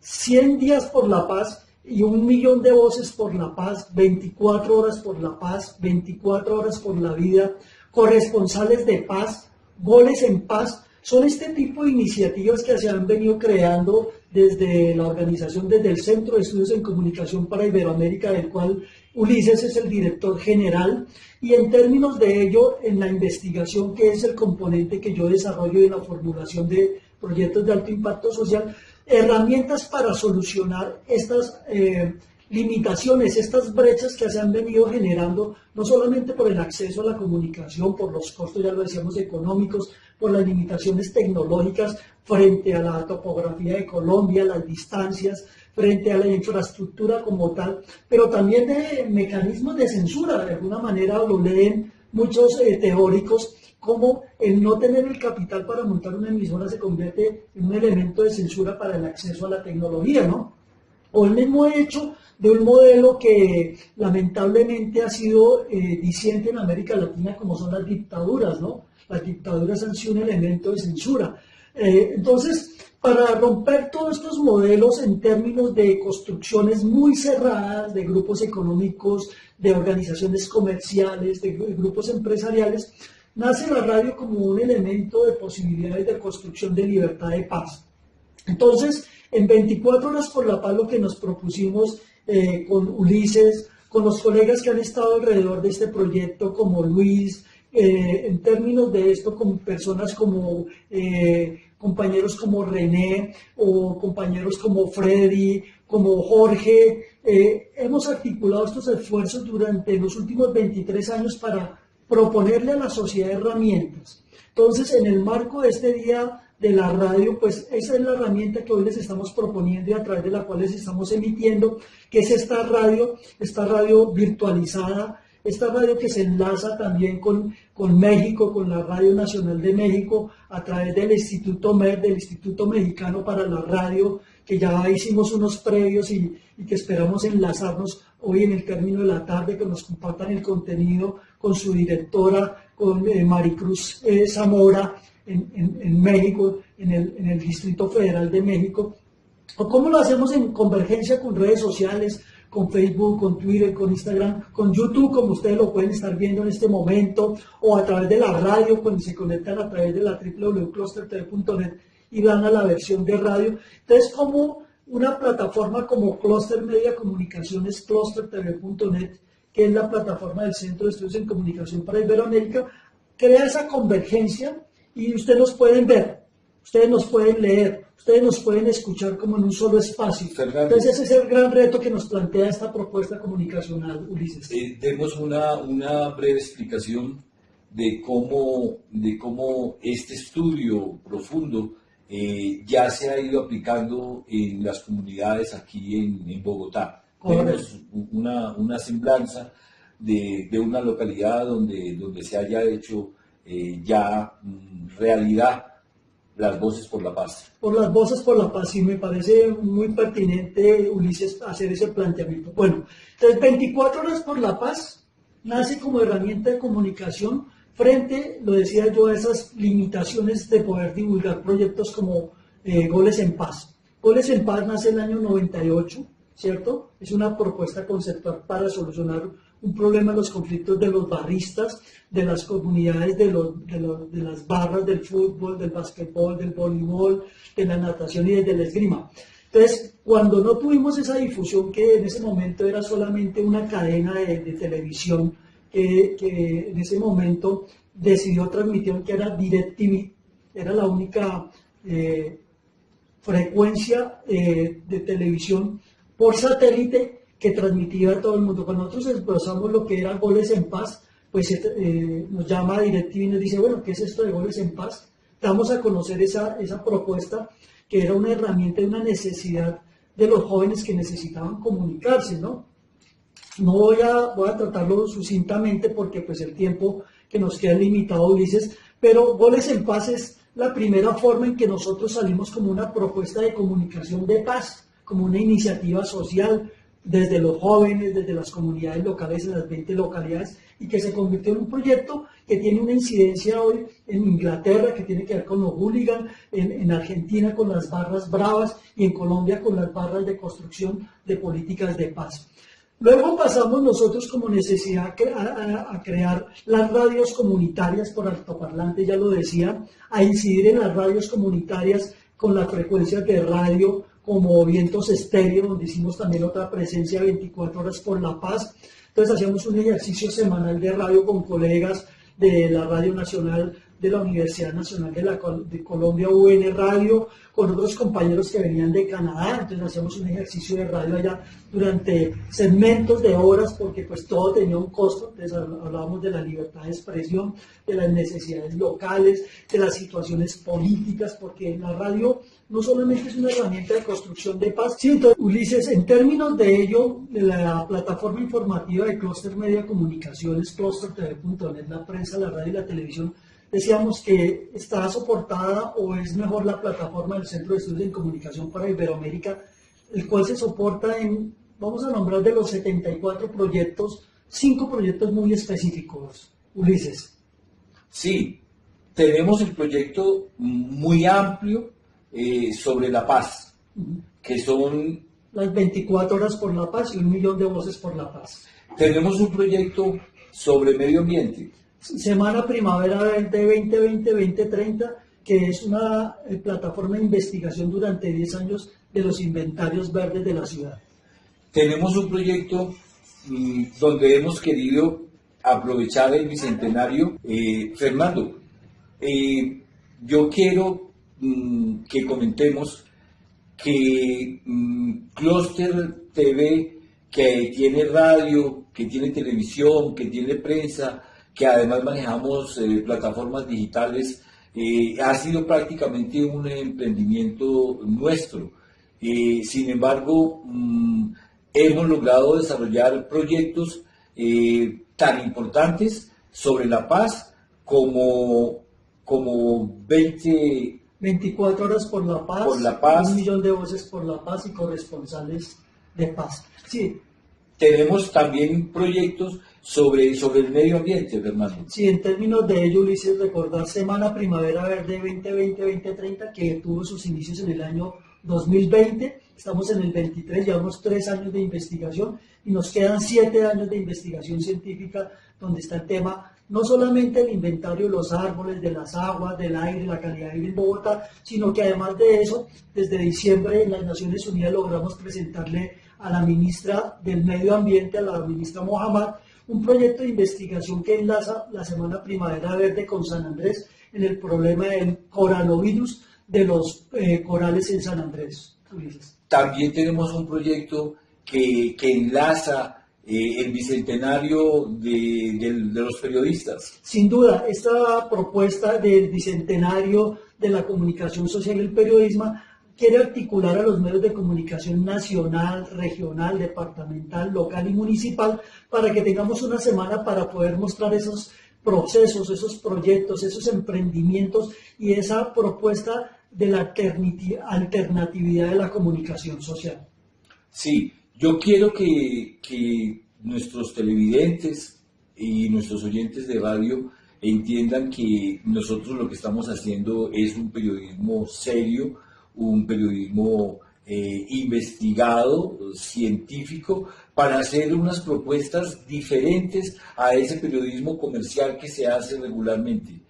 100 días por la paz y 1 millón de voces por la paz, 24 horas por la paz, 24 horas por la vida, corresponsales de paz, goles en paz, son este tipo de iniciativas que se han venido creando desde la organización, desde el Centro de Estudios en Comunicación para Iberoamérica, del cual Ulises es el director general, y en términos de ello, en la investigación, que es el componente que yo desarrollo en la formulación de proyectos de alto impacto social, herramientas para solucionar estas limitaciones, estas brechas que se han venido generando, no solamente por el acceso a la comunicación, por los costos, ya lo decíamos, económicos, por las limitaciones tecnológicas frente a la topografía de Colombia, las distancias, frente a la infraestructura como tal, pero también de mecanismos de censura. De alguna manera lo leen muchos teóricos, como el no tener el capital para montar una emisora se convierte en un elemento de censura para el acceso a la tecnología, ¿no? O el mismo hecho de un modelo que lamentablemente ha sido diciente en América Latina, como son las dictaduras, ¿no? Las dictaduras han sido un elemento de censura. Entonces, para romper todos estos modelos en términos de construcciones muy cerradas, de grupos económicos, de organizaciones comerciales, de grupos empresariales, nace la radio como un elemento de posibilidades de construcción de libertad, de paz. Entonces, en 24 horas por la paz, lo que nos propusimos con Ulises, con los colegas que han estado alrededor de este proyecto, como Luis, en términos de esto, con personas como compañeros como René, o compañeros como Freddy, como Jorge, hemos articulado estos esfuerzos durante los últimos 23 años para proponerle a la sociedad herramientas. Entonces, en el marco de este día de la radio, pues esa es la herramienta que hoy les estamos proponiendo y a través de la cual les estamos emitiendo, que es esta radio virtualizada, esta radio que se enlaza también con México, con la Radio Nacional de México, a través del Instituto MER, del Instituto Mexicano para la Radio, que ya hicimos unos previos y que esperamos enlazarnos hoy en el término de la tarde, que nos compartan el contenido con su directora, con Maricruz Zamora, en México, en el Distrito Federal de México. O cómo lo hacemos en convergencia con redes sociales, con Facebook, con Twitter, con Instagram, con YouTube, como ustedes lo pueden estar viendo en este momento, o a través de la radio, cuando se conectan a través de la www.clustertv.net y van a la versión de radio. Entonces, como una plataforma como Cluster Media Comunicaciones, clustertv.net, que es la plataforma del Centro de Estudios en Comunicación para Iberoamérica, crea esa convergencia y ustedes nos pueden ver, ustedes nos pueden leer, ustedes nos pueden escuchar como en un solo espacio. Fernando, Entonces ese es el gran reto que nos plantea esta propuesta comunicacional, Ulises. Demos una breve explicación de cómo este estudio profundo ya se ha ido aplicando en las comunidades aquí en Bogotá. Tenemos una semblanza de una localidad donde se haya hecho ya realidad las voces por la paz. Por las voces por la paz, y me parece muy pertinente, Ulises, hacer ese planteamiento. Bueno, entonces 24 horas por la paz nace como herramienta de comunicación frente, lo decía yo, a esas limitaciones de poder divulgar proyectos como Goles en Paz. Goles en Paz nace en el año 98, ¿cierto? Es una propuesta conceptual para solucionar un problema de los conflictos de los barristas, de las comunidades, de las barras del fútbol, del básquetbol, del voleibol, de la natación y del esgrima. Entonces, cuando no tuvimos esa difusión, que en ese momento era solamente una cadena de televisión, que en ese momento decidió transmitir, que era DirecTV, era la única frecuencia de televisión por satélite que transmitía a todo el mundo. Cuando nosotros expresamos lo que era Goles en Paz, pues nos llama DirecTV y nos dice, bueno, ¿qué es esto de Goles en Paz? Damos a conocer esa propuesta, que era una herramienta y una necesidad de los jóvenes que necesitaban comunicarse, ¿no? No voy a tratarlo sucintamente porque pues el tiempo que nos queda limitado, Ulises, pero Goles en Paz es la primera forma en que nosotros salimos como una propuesta de comunicación de paz, como una iniciativa social, desde los jóvenes, desde las comunidades locales en las 20 localidades, y que se convirtió en un proyecto que tiene una incidencia hoy en Inglaterra, que tiene que ver con los hooligans, en Argentina con las barras bravas y en Colombia con las barras de construcción de políticas de paz. Luego pasamos nosotros como necesidad a crear las radios comunitarias por altoparlante, ya lo decía, a incidir en las radios comunitarias con las frecuencias de radio como Vientos Estéreo, donde hicimos también otra presencia 24 horas por la paz. Entonces hacíamos un ejercicio semanal de radio con colegas de la Radio Nacional de la Universidad Nacional de Colombia, UN Radio, con otros compañeros que venían de Canadá. Entonces hacíamos un ejercicio de radio allá durante segmentos de horas, porque pues todo tenía un costo. Entonces hablábamos de la libertad de expresión, de las necesidades locales, de las situaciones políticas, porque la radio no solamente es una herramienta de construcción de paz. Sí, entonces, Ulises, en términos de ello, de la plataforma informativa de Cluster Media Comunicaciones, clustertv.net, la prensa, la radio y la televisión, decíamos que está soportada, o es mejor la plataforma del Centro de Estudios en Comunicación para Iberoamérica, el cual se soporta en, vamos a nombrar de los 74 proyectos, 5 proyectos muy específicos. Ulises. Sí, tenemos el proyecto muy amplio sobre la paz, que son... Las 24 horas por la paz y 1 millón de voces por la paz. Tenemos un proyecto sobre medio ambiente. Semana Primavera Verde 2020-2030, que es una plataforma de investigación durante 10 años de los inventarios verdes de la ciudad. Tenemos un proyecto donde hemos querido aprovechar el bicentenario. Fernando, yo quiero que comentemos que Cluster TV, que tiene radio, que tiene televisión, que tiene prensa, que además manejamos plataformas digitales, ha sido prácticamente un emprendimiento nuestro. Sin embargo, hemos logrado desarrollar proyectos tan importantes sobre la paz como 24 horas por la paz, 1 millón de voces por la paz y corresponsales de paz. Sí. Tenemos también proyectos sobre el medio ambiente, Fernando. Sí, en términos de ello, Ulises, recordar Semana Primavera Verde 2020-2030, que tuvo sus inicios en el año 2020, estamos en el 23, llevamos 3 años de investigación y nos quedan 7 años de investigación científica, donde está el tema no solamente el inventario de los árboles, de las aguas, del aire, la calidad de aire en Bogotá, sino que además de eso, desde diciembre en las Naciones Unidas logramos presentarle a la ministra del Medio Ambiente, a la ministra Mohamed, un proyecto de investigación que enlaza la Semana Primavera Verde con San Andrés en el problema del coronavirus de los corales en San Andrés. Ulises. También tenemos un proyecto que enlaza el bicentenario de los periodistas. Sin duda, esta propuesta del bicentenario de la comunicación social y el periodismo quiere articular a los medios de comunicación nacional, regional, departamental, local y municipal para que tengamos una semana para poder mostrar esos procesos, esos proyectos, esos emprendimientos y esa propuesta de la alternatividad de la comunicación social. Sí, yo quiero que nuestros televidentes y nuestros oyentes de radio entiendan que nosotros lo que estamos haciendo es un periodismo serio, un periodismo investigado, científico, para hacer unas propuestas diferentes a ese periodismo comercial que se hace regularmente.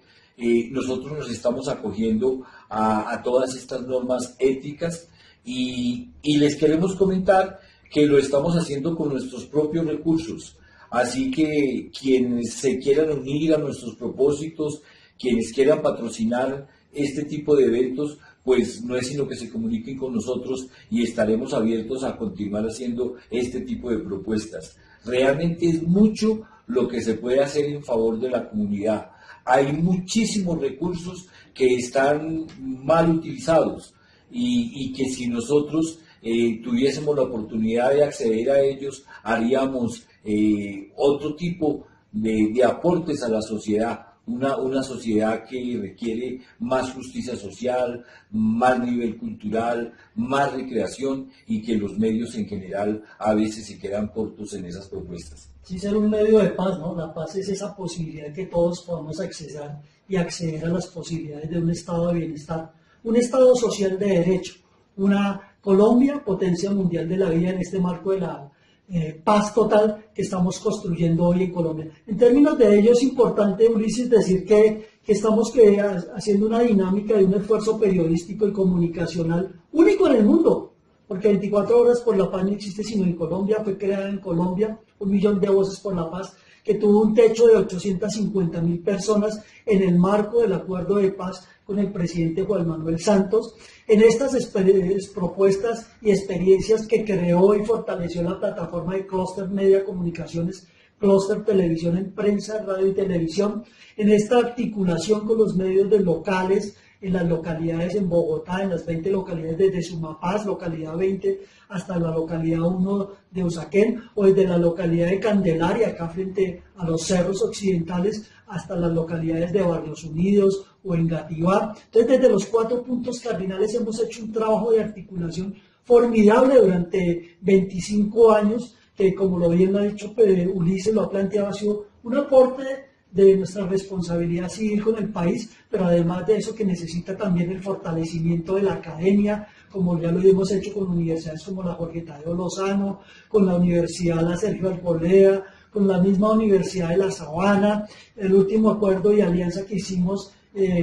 Nosotros nos estamos acogiendo a todas estas normas éticas y les queremos comentar que lo estamos haciendo con nuestros propios recursos. Así que quienes se quieran unir a nuestros propósitos, quienes quieran patrocinar este tipo de eventos, pues no es sino que se comuniquen con nosotros y estaremos abiertos a continuar haciendo este tipo de propuestas. Realmente es mucho lo que se puede hacer en favor de la comunidad. Hay muchísimos recursos que están mal utilizados y que si nosotros tuviésemos la oportunidad de acceder a ellos, haríamos otro tipo de aportes a la sociedad, una sociedad que requiere más justicia social, más nivel cultural, más recreación y que los medios en general a veces se quedan cortos en esas propuestas. Sí, ser un medio de paz, ¿no? La paz es esa posibilidad de que todos podamos acceder a las posibilidades de un estado de bienestar, un estado social de derecho, una Colombia, potencia mundial de la vida en este marco de la paz total que estamos construyendo hoy en Colombia. En términos de ello es importante, Ulises, decir que estamos haciendo una dinámica de un esfuerzo periodístico y comunicacional único en el mundo, porque 24 horas por la paz no existe sino en Colombia, fue creada en Colombia, 1.000.000 de voces por la paz, que tuvo un techo de 850.000 personas en el marco del acuerdo de paz con el presidente Juan Manuel Santos, en estas propuestas y experiencias que creó y fortaleció la plataforma de Clúster Media Comunicaciones, Clúster Televisión en Prensa, Radio y Televisión, en esta articulación con los medios locales, en las localidades en Bogotá, en las 20 localidades desde Sumapaz, localidad 20, hasta la localidad 1 de Usaquén, o desde la localidad de Candelaria, acá frente a los cerros occidentales, hasta las localidades de Barrios Unidos o Engativá. Entonces, desde los 4 puntos cardinales hemos hecho un trabajo de articulación formidable durante 25 años, que como lo bien ha dicho Ulises, lo ha planteado, ha sido un aporte de nuestra responsabilidad civil con el país, pero además de eso que necesita también el fortalecimiento de la academia, como ya lo hemos hecho con universidades como la Jorge Tadeo Lozano, con la Universidad La Sergio Arboleda, con la misma Universidad de La Sabana. El último acuerdo y alianza que hicimos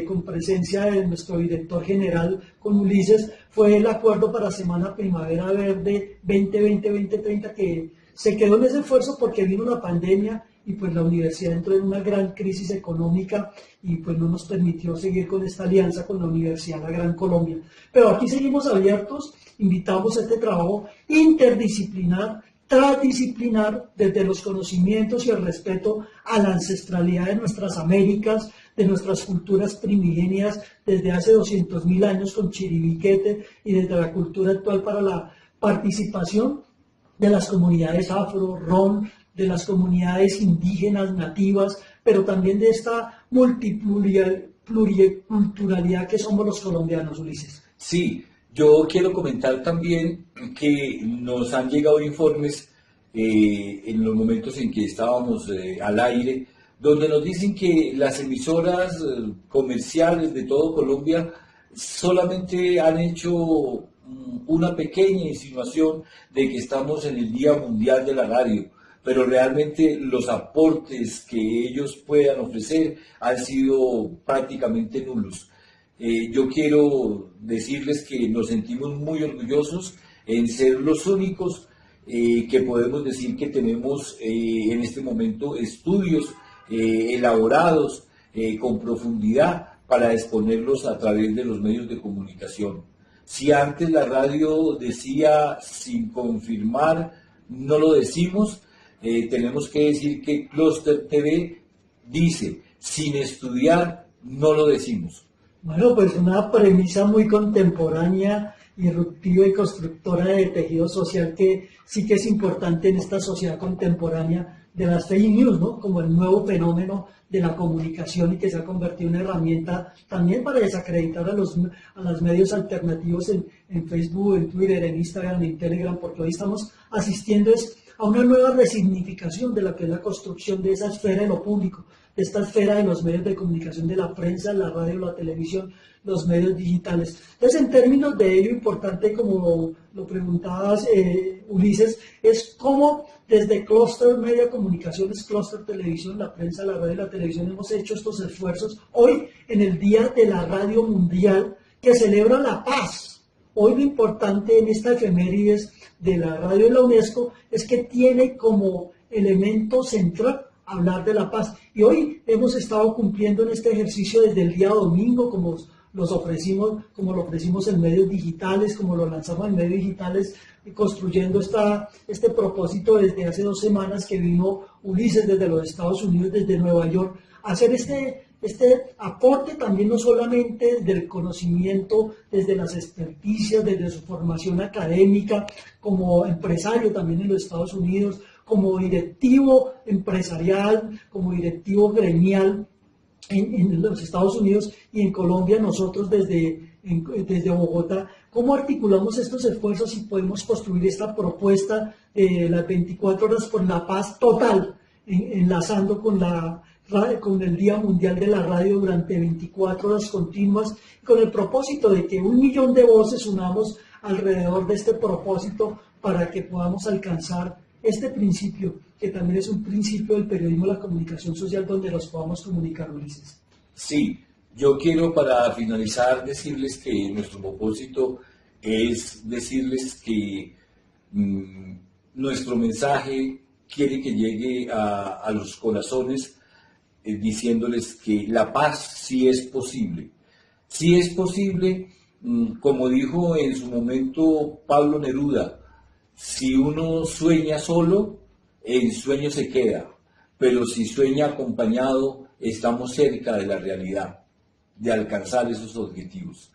con presencia de nuestro director general con Ulises fue el acuerdo para Semana Primavera Verde 2020-2030, que se quedó en ese esfuerzo porque vino la pandemia y pues la universidad entró en una gran crisis económica y pues no nos permitió seguir con esta alianza con la Universidad La Gran Colombia. Pero aquí seguimos abiertos, invitamos a este trabajo interdisciplinar, transdisciplinar, desde los conocimientos y el respeto a la ancestralidad de nuestras Américas, de nuestras culturas primigenias desde hace 200.000 años con Chiribiquete y desde la cultura actual para la participación de las comunidades afro, rom, de las comunidades indígenas, nativas, pero también de esta pluriculturalidad que somos los colombianos, Ulises. Sí, yo quiero comentar también que nos han llegado informes en los momentos en que estábamos al aire, donde nos dicen que las emisoras comerciales de todo Colombia solamente han hecho una pequeña insinuación de que estamos en el Día Mundial de la Radio, pero realmente los aportes que ellos puedan ofrecer han sido prácticamente nulos. Yo quiero decirles que nos sentimos muy orgullosos en ser los únicos que podemos decir que tenemos en este momento estudios elaborados con profundidad para exponerlos a través de los medios de comunicación. Si antes la radio decía sin confirmar, no lo decimos, tenemos que decir que Clúster TV dice sin estudiar, no lo decimos. Bueno, pues una premisa muy contemporánea, irruptiva y constructora de tejido social que sí que es importante en esta sociedad contemporánea de las fake news, ¿no? Como el nuevo fenómeno de la comunicación y que se ha convertido en una herramienta también para desacreditar a los medios alternativos en Facebook, en Twitter, en Instagram, en Telegram, porque hoy estamos asistiendo a una nueva resignificación de la que es la construcción de esa esfera de lo público, de esta esfera de los medios de comunicación, de la prensa, la radio, la televisión, los medios digitales. Entonces, en términos de ello, importante, como lo preguntabas, Ulises, es cómo desde Clúster Media Comunicaciones, Clúster Televisión, la prensa, la radio y la televisión hemos hecho estos esfuerzos hoy en el Día de la Radio Mundial que celebra la paz. Hoy lo importante en esta efemérides de la radio de la UNESCO es que tiene como elemento central hablar de la paz. Y hoy hemos estado cumpliendo en este ejercicio desde el día domingo, como lo ofrecimos en medios digitales, como lo lanzamos en medios digitales, construyendo este propósito desde hace 2 semanas que vino Ulises desde los Estados Unidos, desde Nueva York, a hacer este aporte también no solamente del conocimiento, desde las experticias, desde su formación académica, como empresario también en los Estados Unidos, como directivo empresarial, como directivo gremial en los Estados Unidos y en Colombia, nosotros desde Bogotá, ¿cómo articulamos estos esfuerzos y podemos construir esta propuesta de las 24 horas por la paz total, enlazando con el Día Mundial de la Radio durante 24 horas continuas, con el propósito de que 1 millón de voces unamos alrededor de este propósito para que podamos alcanzar este principio, que también es un principio del periodismo de la comunicación social, donde nos podamos comunicar, Ulises? Sí, yo quiero para finalizar decirles que nuestro propósito es decirles que nuestro mensaje quiere que llegue a los corazones, diciéndoles que la paz sí es posible. Sí es posible, como dijo en su momento Pablo Neruda, si uno sueña solo, en sueño se queda, pero si sueña acompañado, estamos cerca de la realidad, de alcanzar esos objetivos.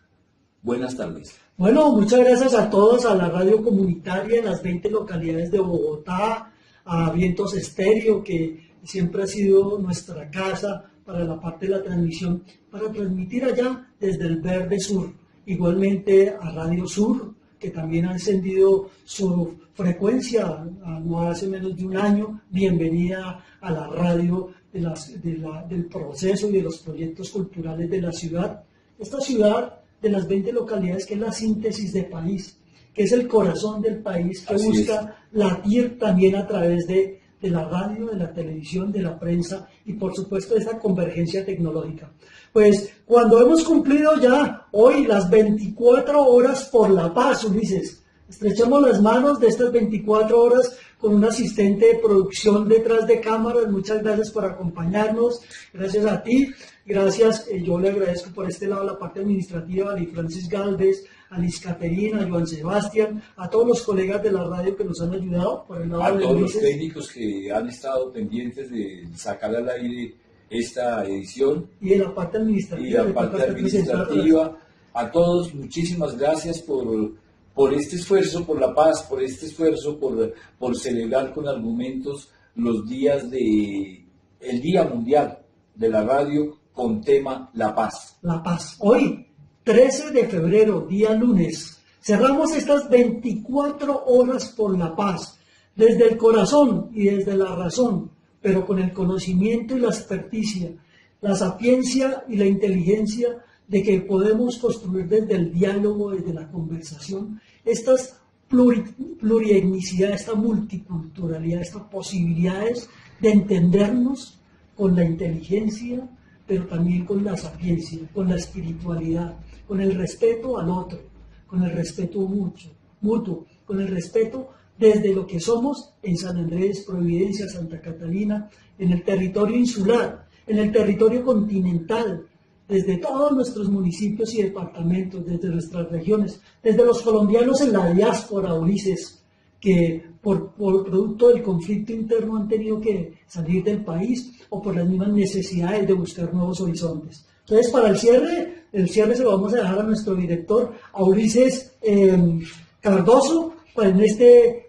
Buenas tardes. Bueno, muchas gracias a todos, a la radio comunitaria en las 20 localidades de Bogotá, a Vientos Estéreo, que siempre ha sido nuestra casa para la parte de la transmisión, para transmitir allá desde el Verde Sur. Igualmente a Radio Sur, que también ha encendido su frecuencia no hace menos de un año. Bienvenida a la radio del proceso y de los proyectos culturales de la ciudad. Esta ciudad de las 20 localidades, que es la síntesis de país, que es el corazón del país, que Así busca latir también a través de la radio, de la televisión, de la prensa y por supuesto de esta convergencia tecnológica. Pues cuando hemos cumplido ya hoy las 24 horas por la paz, Ulises, estrechemos las manos de estas 24 horas con un asistente de producción detrás de cámaras. Muchas gracias por acompañarnos, gracias a ti, gracias, yo le agradezco por este lado la parte administrativa a Liz Francis Galvez, a Liz Caterina, a Joan Sebastián, a todos los colegas de la radio que nos han ayudado por el lado a de todos Ulises. los técnicos que han estado pendientes de sacar al aire esta edición Y de la parte administrativa. y la parte administrativa. A todos, muchísimas gracias por este esfuerzo, por la paz, por este esfuerzo, por celebrar con argumentos los días el Día Mundial de la Radio con tema La Paz. La paz. Hoy, 13 de febrero, día lunes, cerramos estas 24 horas por la paz, desde el corazón y desde la razón, pero con el conocimiento y la experticia, la sapiencia y la inteligencia de que podemos construir desde el diálogo, desde la conversación, estas plurietnicidad, esta multiculturalidad, estas posibilidades de entendernos con la inteligencia, pero también con la sapiencia, con la espiritualidad, con el respeto al otro, con el respeto mutuo, con el respeto desde lo que somos en San Andrés, Providencia, Santa Catalina, en el territorio insular, en el territorio continental, desde todos nuestros municipios y departamentos, desde nuestras regiones, desde los colombianos en la diáspora, Ulises, que por producto del conflicto interno han tenido que salir del país o por las mismas necesidades de buscar nuevos horizontes. Entonces, para el cierre se lo vamos a dejar a nuestro director, a Ulises Cardoso, pues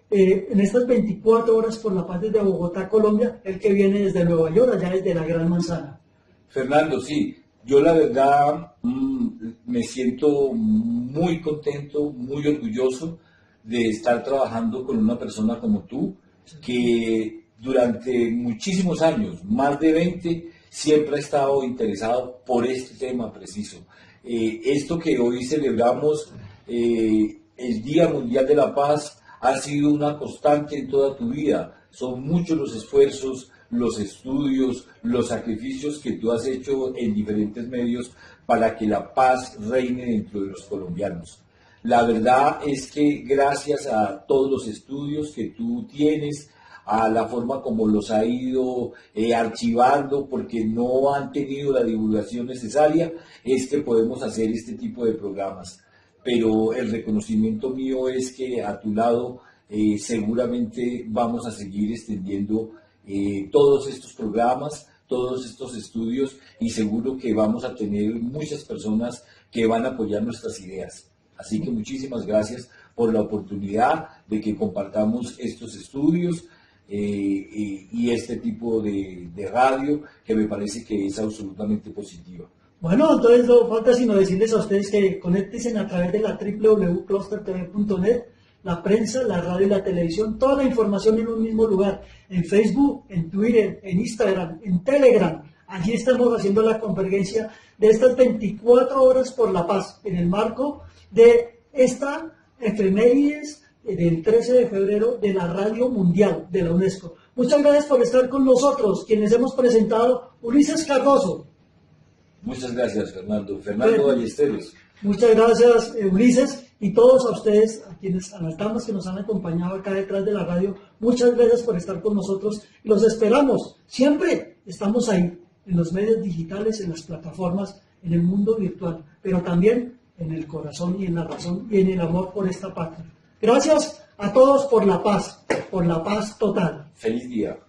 en estas 24 horas por la paz desde Bogotá, Colombia, el que viene desde Nueva York, allá desde la Gran Manzana. Fernando, sí, yo la verdad me siento muy contento, muy orgulloso de estar trabajando con una persona como tú, que durante muchísimos años, más de 20, siempre ha estado interesado por este tema preciso. Esto que hoy celebramos, el Día Mundial de la Paz, ha sido una constante en toda tu vida. Son muchos los esfuerzos, los estudios, los sacrificios que tú has hecho en diferentes medios para que la paz reine dentro de los colombianos. La verdad es que gracias a todos los estudios que tú tienes, a la forma como los ha ido archivando, porque no han tenido la divulgación necesaria, es que podemos hacer este tipo de programas. Pero el reconocimiento mío es que a tu lado seguramente vamos a seguir extendiendo todos estos programas, todos estos estudios, y seguro que vamos a tener muchas personas que van a apoyar nuestras ideas. Así que muchísimas gracias por la oportunidad de que compartamos estos estudios y este tipo de radio que me parece que es absolutamente positiva. Bueno, entonces no falta sino decirles a ustedes que conéctense a través de la www.clustertv.net, la prensa, la radio y la televisión, toda la información en un mismo lugar, en Facebook, en Twitter, en Instagram, en Telegram. Allí estamos haciendo la convergencia de estas 24 horas por la paz, en el marco de esta efemérides del 13 de febrero de la Radio Mundial de la UNESCO. Muchas gracias por estar con nosotros, quienes hemos presentado Ulises Cardoso. Muchas gracias, Fernando. Fernando Ballesteros. Muchas gracias, Ulises, y todos a ustedes, a las damas que nos han acompañado acá detrás de la radio, muchas gracias por estar con nosotros. Los esperamos, siempre estamos ahí, en los medios digitales, en las plataformas, en el mundo virtual, pero también en el corazón y en la razón y en el amor por esta patria. Gracias a todos por la paz total. Feliz día.